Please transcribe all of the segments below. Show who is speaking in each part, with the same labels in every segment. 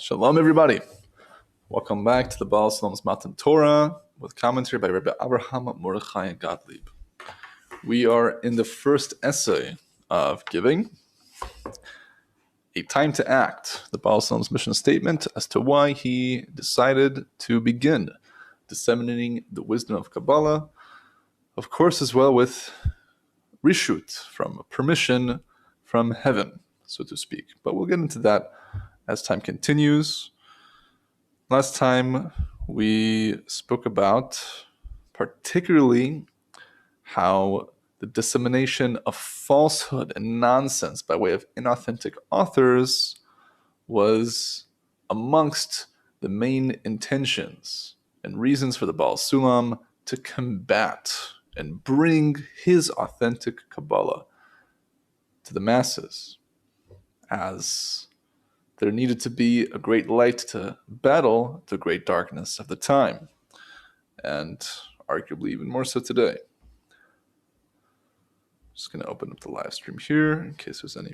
Speaker 1: Shalom, everybody. Welcome back to the Baal HaSulam's Matan Torah with commentary by Rebbe Avraham Morechai Gottlieb. We are in the first essay of Giving, a time to act, the Baal HaSulam's mission statement as to why he decided to begin disseminating the wisdom of Kabbalah, of course, as well with reshut, from permission from heaven, so to speak. But we'll get into that as time continues. Last time we spoke about particularly how the dissemination of falsehood and nonsense by way of inauthentic authors was amongst the main intentions and reasons for the Baal HaSulam to combat and bring his authentic Kabbalah to the masses, as there needed to be a great light to battle the great darkness of the time, and arguably even more so today. Just going to open up the live stream here in case there's any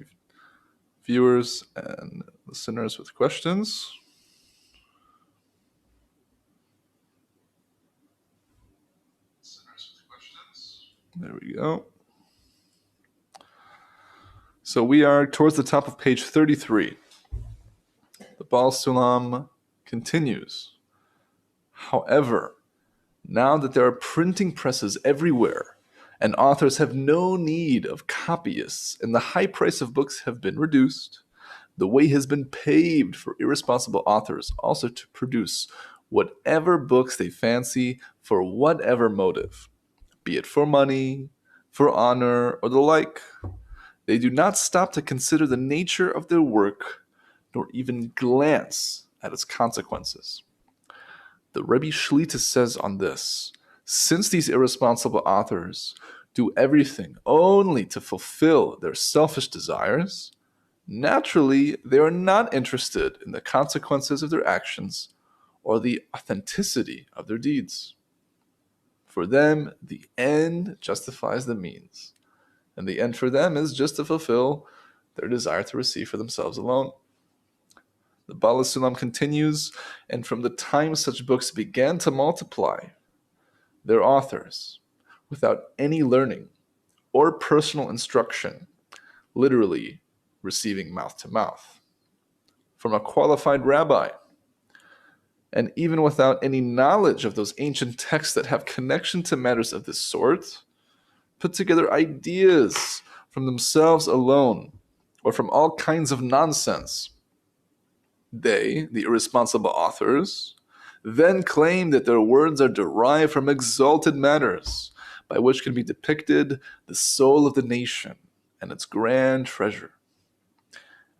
Speaker 1: viewers and listeners with questions. There we go. So we are towards the top of page 33. The Baal HaSulam continues. However, now that there are printing presses everywhere and authors have no need of copyists and the high price of books have been reduced, the way has been paved for irresponsible authors also to produce whatever books they fancy for whatever motive, be it for money, for honor, or the like. They do not stop to consider the nature of their work nor even glance at its consequences. The Rebbe Shlita says on this, since these irresponsible authors do everything only to fulfill their selfish desires, naturally they are not interested in the consequences of their actions or the authenticity of their deeds. For them, the end justifies the means, and the end for them is just to fulfill their desire to receive for themselves alone. The Baal HaSulam continues, and from the time such books began to multiply, their authors, without any learning or personal instruction, literally receiving mouth to mouth from a qualified rabbi, and even without any knowledge of those ancient texts that have connection to matters of this sort, put together ideas from themselves alone or from all kinds of nonsense. They, the irresponsible authors, then claim that their words are derived from exalted matters, by which can be depicted the soul of the nation and its grand treasure.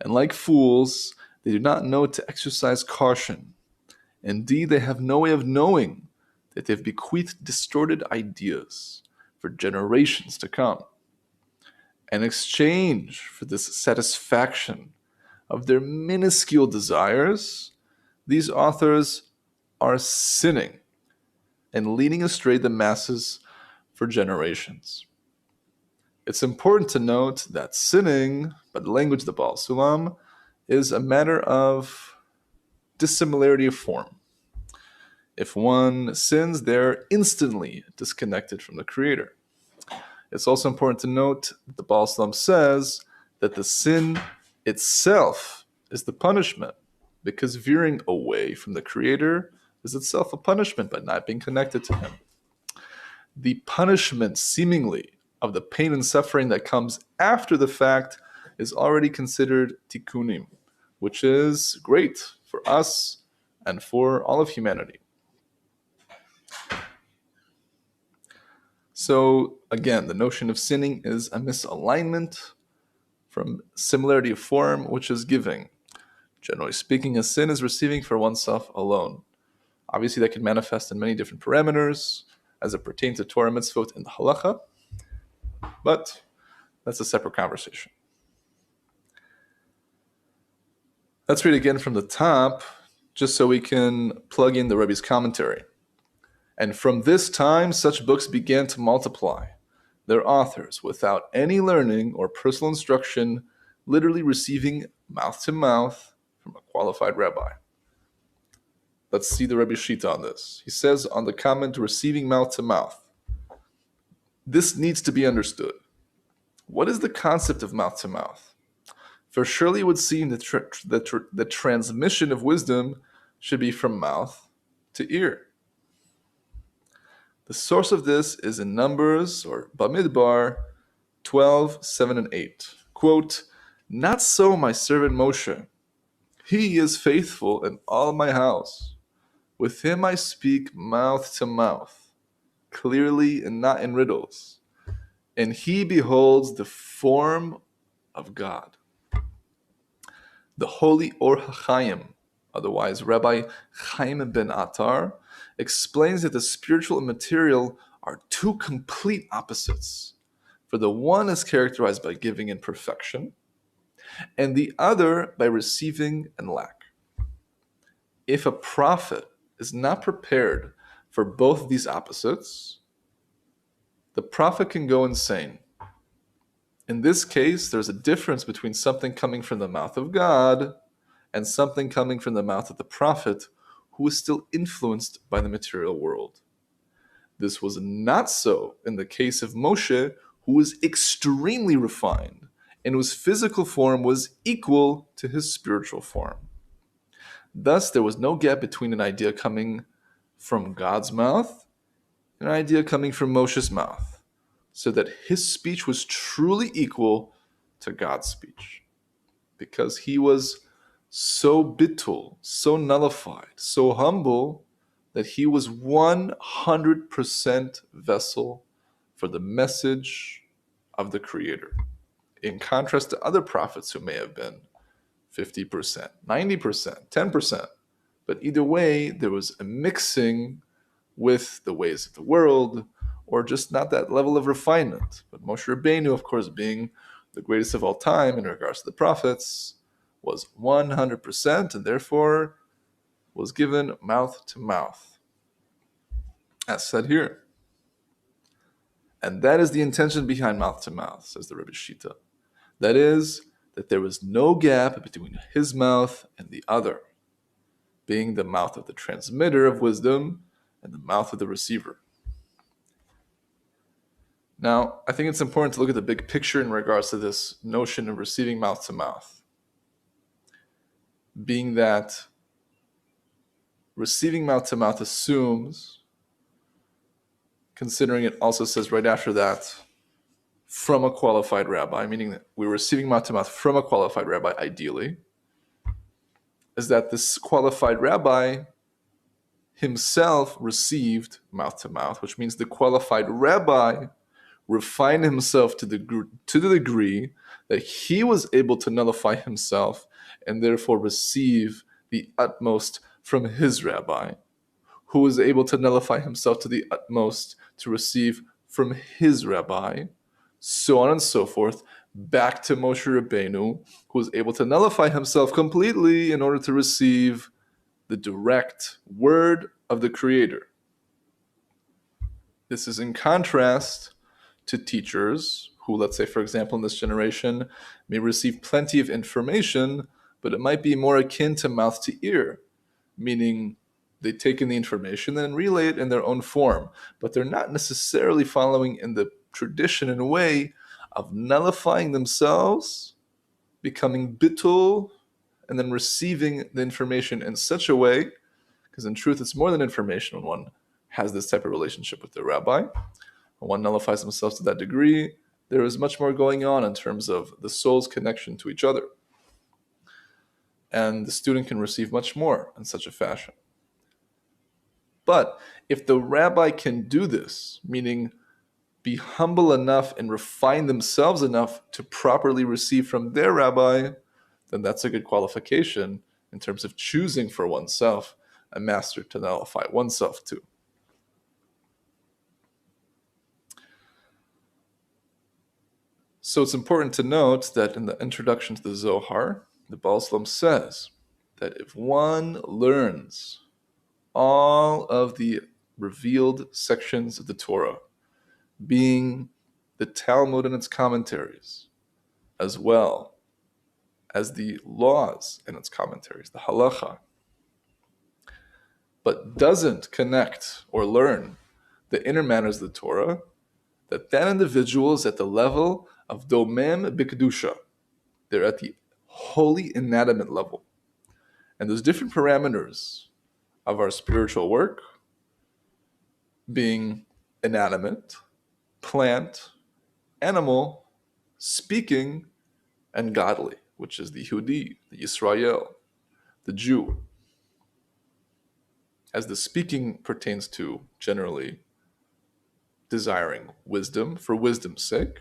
Speaker 1: And like fools, they do not know to exercise caution. Indeed, they have no way of knowing that they've bequeathed distorted ideas for generations to come. In exchange for this satisfaction of their minuscule desires, these authors are sinning and leading astray the masses for generations. It's important to note that sinning, by the language of the Baal HaSulam, is a matter of dissimilarity of form. If one sins, they're instantly disconnected from the Creator. It's also important to note that the Baal HaSulam says that the sin itself is the punishment, because veering away from the Creator is itself a punishment by not being connected to Him. The punishment, seemingly, of the pain and suffering that comes after the fact is already considered tikkunim, which is great for us and for all of humanity. So, again, the notion of sinning is a misalignment from similarity of form, which is giving. Generally speaking, a sin is receiving for oneself alone. Obviously, that can manifest in many different parameters as it pertains to Torah mitzvot in the halacha, but that's a separate conversation. Let's read again from the top, just so we can plug in the Rebbe's commentary. And from this time, such books began to multiply, their authors, without any learning or personal instruction, literally receiving mouth to mouth from a qualified rabbi. Let's see the Rebbe Shita on this. He says on the comment, receiving mouth to mouth. This needs to be understood. What is the concept of mouth to mouth? For surely it would seem that the transmission of wisdom should be from mouth to ear. The source of this is in Numbers, or Bamidbar, 12, 7, and 8. Quote, not so my servant Moshe. He is faithful in all my house. With him I speak mouth to mouth, clearly and not in riddles. And he beholds the form of God. The holy Or HaChaim, otherwise Rabbi Chaim ben Attar, explains that the spiritual and material are two complete opposites. For the one is characterized by giving and perfection, and the other by receiving and lack. If a prophet is not prepared for both these opposites, the prophet can go insane. In this case, there's a difference between something coming from the mouth of God and something coming from the mouth of the prophet, who is still influenced by the material world. This was not so in the case of Moshe, who was extremely refined and whose physical form was equal to his spiritual form. Thus, there was no gap between an idea coming from God's mouth and an idea coming from Moshe's mouth, so that his speech was truly equal to God's speech, because he was so bitul, so nullified, so humble, that he was 100% vessel for the message of the Creator, in contrast to other prophets who may have been 50%, 90%, 10%. But either way, there was a mixing with the ways of the world, or just not that level of refinement. But Moshe Rabbeinu, of course, being the greatest of all time in regards to the prophets, was 100%, and therefore was given mouth to mouth, as said here. And that is the intention behind mouth to mouth, says the Rebbe Shita. That is, that there was no gap between his mouth and the other, being the mouth of the transmitter of wisdom and the mouth of the receiver. Now, I think it's important to look at the big picture in regards to this notion of receiving mouth to mouth, being that receiving mouth to mouth assumes, considering it also says right after that, from a qualified rabbi, meaning that we're receiving mouth to mouth from a qualified rabbi, ideally, is that this qualified rabbi himself received mouth to mouth, which means the qualified rabbi refined himself to the degree that he was able to nullify himself and therefore receive the utmost from his rabbi, who was able to nullify himself to the utmost to receive from his rabbi, so on and so forth, back to Moshe Rabbeinu, who was able to nullify himself completely in order to receive the direct word of the Creator. This is in contrast to teachers who, let's say, for example, in this generation, may receive plenty of information, but it might be more akin to mouth to ear, meaning they take in the information and relay it in their own form, but they're not necessarily following in the tradition and way of nullifying themselves, becoming bitul, and then receiving the information in such a way, because in truth it's more than information when one has this type of relationship with the rabbi. When one nullifies themselves to that degree, there is much more going on in terms of the soul's connection to each other. And the student can receive much more in such a fashion. But if the rabbi can do this, meaning be humble enough and refine themselves enough to properly receive from their rabbi, then that's a good qualification in terms of choosing for oneself a master to nullify oneself to. So it's important to note that in the introduction to the Zohar, the Baal HaSulam says that if one learns all of the revealed sections of the Torah, being the Talmud and its commentaries, as well as the laws and its commentaries, the halacha, but doesn't connect or learn the inner manners of the Torah, that individual is at the level of domem b'kedusha. They're at the holy inanimate level. And there's different parameters of our spiritual work being inanimate, plant, animal, speaking, and godly, which is the Yehudi, the Yisrael, the Jew. As the speaking pertains to generally desiring wisdom for wisdom's sake,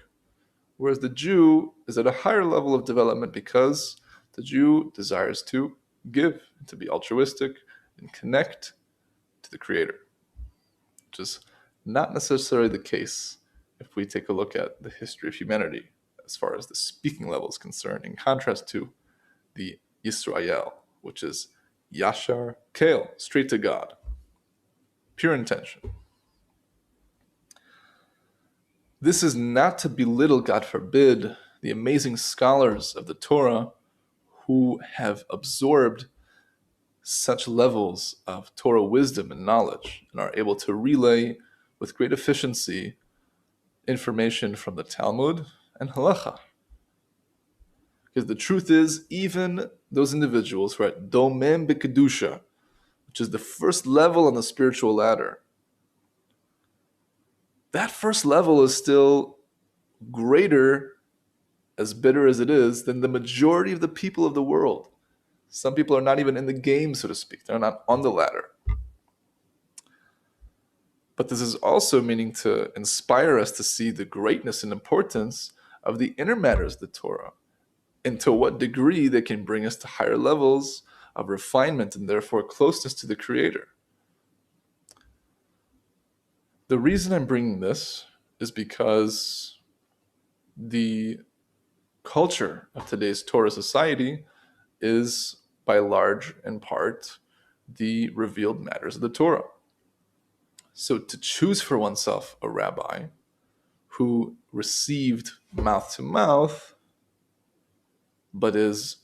Speaker 1: whereas the Jew is at a higher level of development because the Jew desires to give, to be altruistic, and connect to the Creator, which is not necessarily the case if we take a look at the history of humanity as far as the speaking level is concerned, in contrast to the Yisrael, which is Yashar Kel, straight to God, pure intention. This is not to belittle, God forbid, the amazing scholars of the Torah who have absorbed such levels of Torah wisdom and knowledge and are able to relay with great efficiency information from the Talmud and Halacha. Because the truth is, even those individuals who are at domem b'kedusha, which is the first level on the spiritual ladder, that first level is still greater, as bitter as it is, than the majority of the people of the world. Some people are not even in the game, so to speak. They're not on the ladder. But this is also meaning to inspire us to see the greatness and importance of the inner matters of the Torah, and to what degree they can bring us to higher levels of refinement and therefore closeness to the Creator. The reason I'm bringing this is because the culture of today's Torah society is, by large and part, the revealed matters of the Torah. So to choose for oneself a rabbi who received mouth to mouth, but is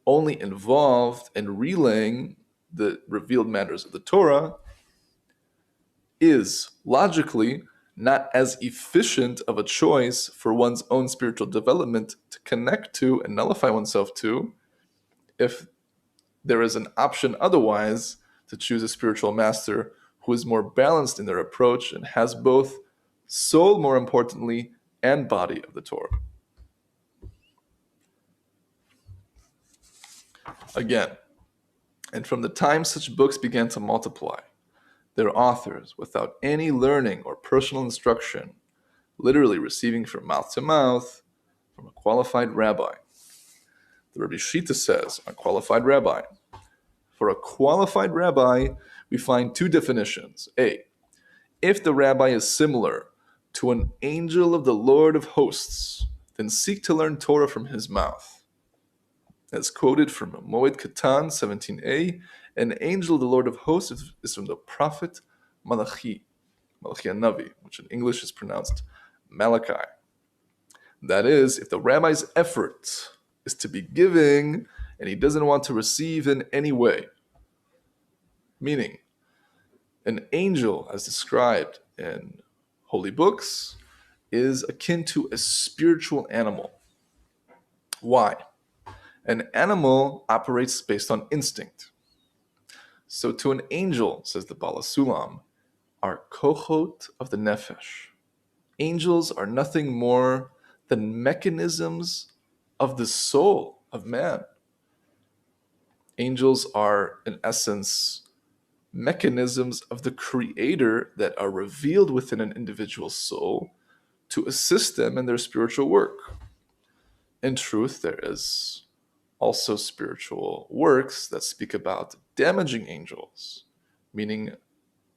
Speaker 1: only involved in relaying the revealed matters of the Torah, is logically not as efficient of a choice for one's own spiritual development to connect to and nullify oneself to, if there is an option otherwise to choose a spiritual master who is more balanced in their approach and has both soul, more importantly, and body of the Torah. Again, and from the time such books began to multiply, their authors, without any learning or personal instruction, literally receiving from mouth to mouth from a qualified rabbi. The Rebbe Shita says, a qualified rabbi. For a qualified rabbi, we find two definitions. A, if the rabbi is similar to an angel of the Lord of hosts, then seek to learn Torah from his mouth. As quoted from Moed Katan 17a, an angel of the Lord of hosts is from the prophet Malachi Navi, which in English is pronounced Malachi. That is, if the rabbi's effort is to be giving and he doesn't want to receive in any way, meaning an angel, as described in holy books, is akin to a spiritual animal. Why? An animal operates based on instinct. So to an angel, says the Baal HaSulam, are kochot of the nefesh. Angels are nothing more than mechanisms of the soul of man. Angels are, in essence, mechanisms of the Creator that are revealed within an individual's soul to assist them in their spiritual work. In truth, there is also spiritual works that speak about damaging angels, meaning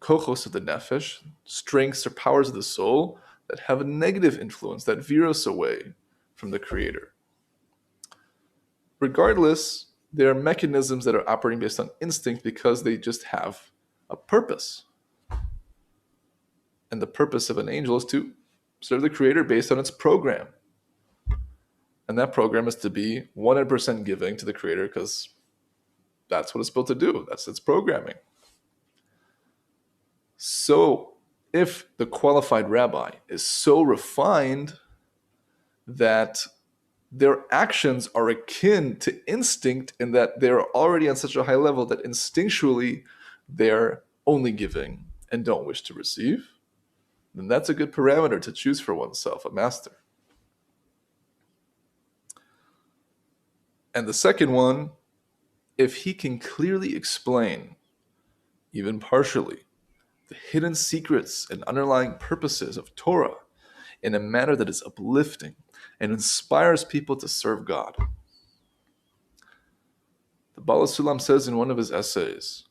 Speaker 1: kochos of the nefesh, strengths or powers of the soul that have a negative influence, that veer us away from the Creator. Regardless, there are mechanisms that are operating based on instinct because they just have a purpose. And the purpose of an angel is to serve the Creator based on its program. And that program is to be 100% giving to the Creator because that's what it's built to do. That's its programming. So if the qualified rabbi is so refined that their actions are akin to instinct in that they're already on such a high level that instinctually they're only giving and don't wish to receive, then that's a good parameter to choose for oneself, a master. And the second one, if he can clearly explain, even partially, the hidden secrets and underlying purposes of Torah in a manner that is uplifting and inspires people to serve God. The Baal HaSulam says in one of his essays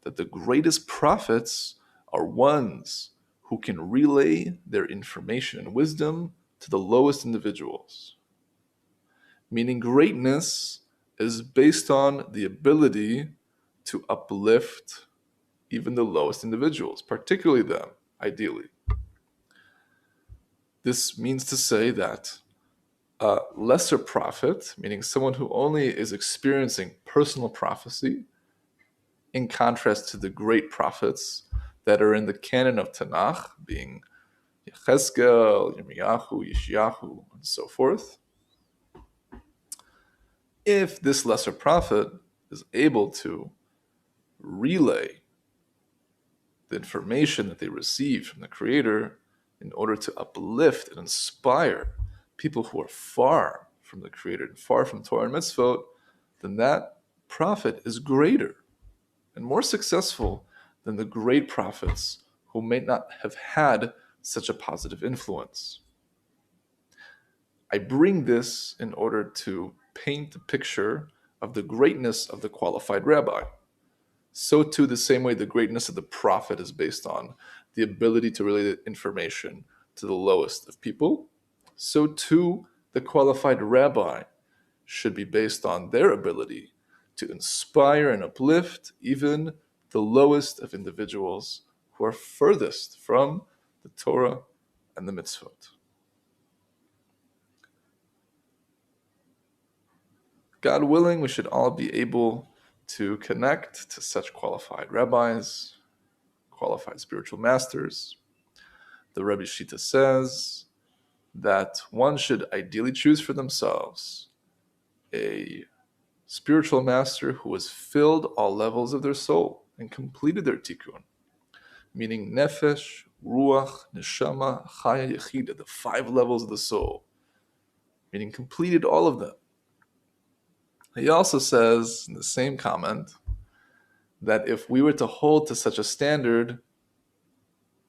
Speaker 1: that the greatest prophets are ones who can relay their information and wisdom to the lowest individuals. Meaning greatness is based on the ability to uplift even the lowest individuals, particularly them, ideally. This means to say that a lesser prophet, meaning someone who only is experiencing personal prophecy, in contrast to the great prophets that are in the canon of Tanakh, being Yechezkel, Yirmiyahu, Yeshayahu, and so forth. If this lesser prophet is able to relay the information that they receive from the Creator in order to uplift and inspire people who are far from the Creator and far from Torah and Mitzvot, then that prophet is greater and more successful than the great prophets who may not have had such a positive influence. I bring this in order to paint the picture of the greatness of the qualified rabbi. So too, the same way the greatness of the prophet is based on the ability to relay the information to the lowest of people, so too the qualified rabbi should be based on their ability to inspire and uplift even the lowest of individuals who are furthest from the Torah and the mitzvot. God willing, we should all be able to connect to such qualified rabbis, qualified spiritual masters. The Rebbe Shita says that one should ideally choose for themselves a spiritual master who has filled all levels of their soul and completed their tikkun, meaning nefesh, ruach, neshama, chaya, yechida, the 5 levels of the soul, meaning completed all of them. He also says in the same comment that if we were to hold to such a standard,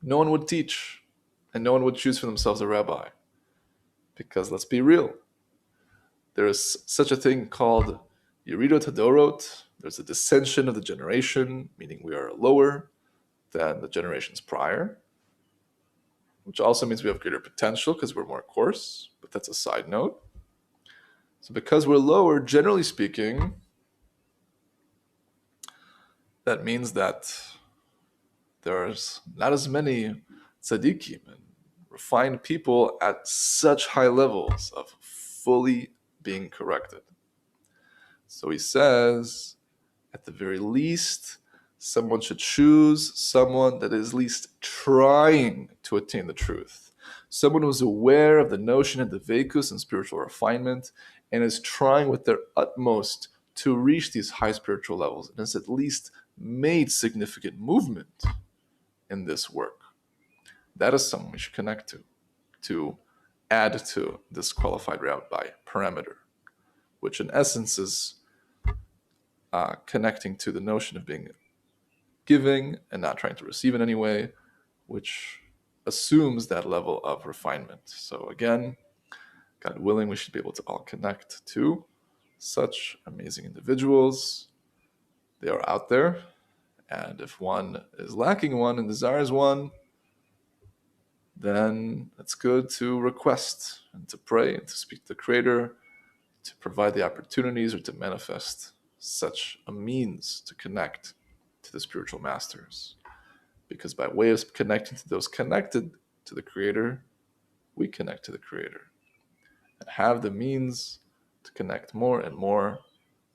Speaker 1: no one would teach and no one would choose for themselves a rabbi. Because let's be real, there is such a thing called Yeridot Hadorot. There's a dissension of the generation, meaning we are lower than the generations prior, which also means we have greater potential because we're more coarse, but that's a side note. So because we're lower, generally speaking, that means that there's not as many tzaddikim and refined people at such high levels of fully being corrected. So he says, at the very least, someone should choose someone that is at least trying to attain the truth. Someone who is aware of the notion of the vekus and spiritual refinement and is trying with their utmost to reach these high spiritual levels and has at least made significant movement in this work. That is someone we should connect to add to this qualified rabbi parameter, which in essence is connecting to the notion of being giving and not trying to receive in any way, which assumes that level of refinement. So again, God willing, we should be able to all connect to such amazing individuals. They are out there, and if one is lacking one and desires one, then it's good to request and to pray and to speak to the Creator to provide the opportunities or to manifest such a means to connect to the spiritual masters. Because by way of connecting to those connected to the Creator, we connect to the Creator and have the means to connect more and more,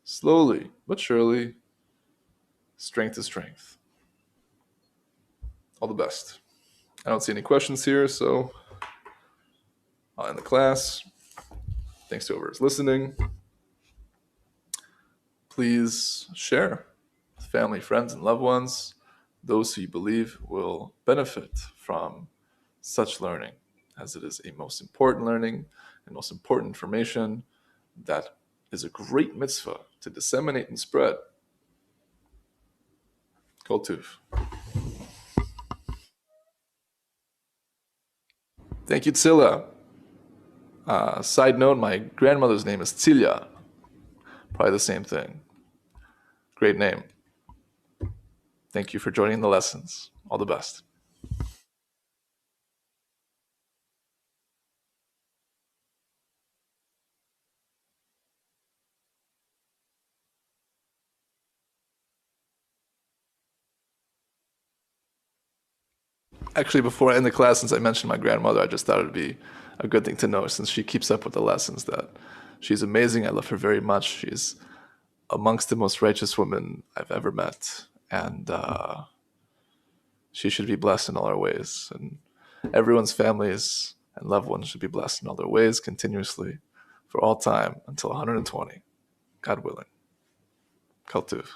Speaker 1: slowly but surely, strength to strength. All the best. I don't see any questions here, so I'll end the class. Thanks to whoever is listening. Please share with family, friends, and loved ones, those who you believe will benefit from such learning, as it is a most important learning and most important information that is a great mitzvah to disseminate and spread. Kol Tuv. Thank you, Tzila. Side note, my grandmother's name is Tzilia. Probably the same thing. Great name. Thank you for joining the lessons. All the best. Actually, before I end the class, since I mentioned my grandmother, I just thought it would be a good thing to know, since she keeps up with the lessons, that she's amazing. I love her very much. She's amongst the most righteous women I've ever met. And she should be blessed in all her ways. And everyone's families and loved ones should be blessed in all their ways continuously for all time until 120, God willing. Kol Tuv.